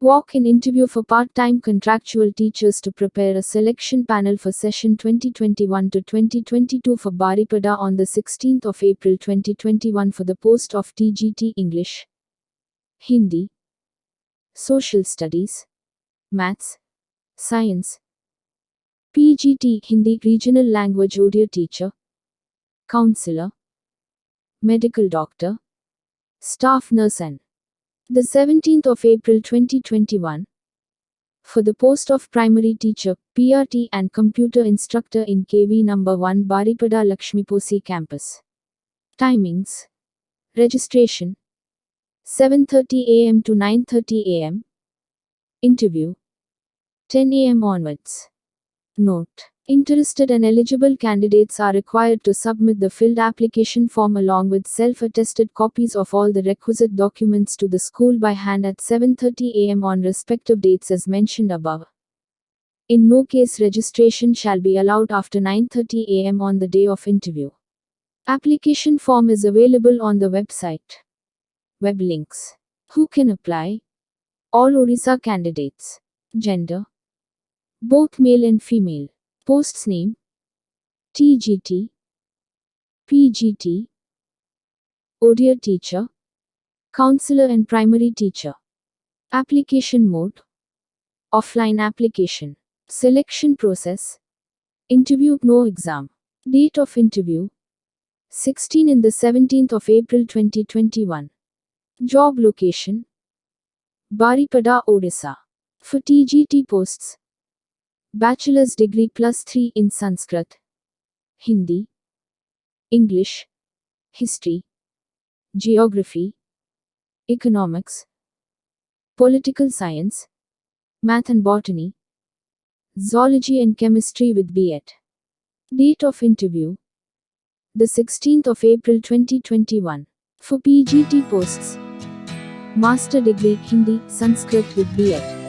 Walk-in interview for part-time contractual teachers to prepare a selection panel for session 2021 to 2022 for Baripada on the 16th of April 2021 for the post of TGT English, Hindi, Social Studies, Maths, Science, PGT Hindi Regional Language Odia Teacher, Counselor, Medical Doctor, Staff Nurse and the 17th of April 2021 for the post of Primary Teacher, PRT and Computer Instructor in KV number 1 Baripada Lakshmiposi Campus. Timings: registration 7:30 am to 9:30 am. Interview 10 am onwards. Note: interested and eligible candidates are required to submit the filled application form along with self-attested copies of all the requisite documents to the school by hand at 7:30 am on respective dates as mentioned above. In no case registration shall be allowed after 9:30 am on the day of interview. Application form is available on the website. Web links. Who can apply? All Orissa candidates. Gender: both male and female. Posts name: TGT, PGT, Odia Teacher, Counselor and Primary Teacher. Application mode: offline application. Selection process: interview, no exam. Date of interview: 16 and the 17th of April 2021. Job location: Baripada, Odisha. For TGT posts: Bachelor's degree +3 in Sanskrit, Hindi, English, History, Geography, Economics, Political Science, Math and Botany, Zoology and Chemistry with B.Ed. Date of interview: the 16th of April 2021. For PGT posts: Master degree Hindi, Sanskrit with B.Ed.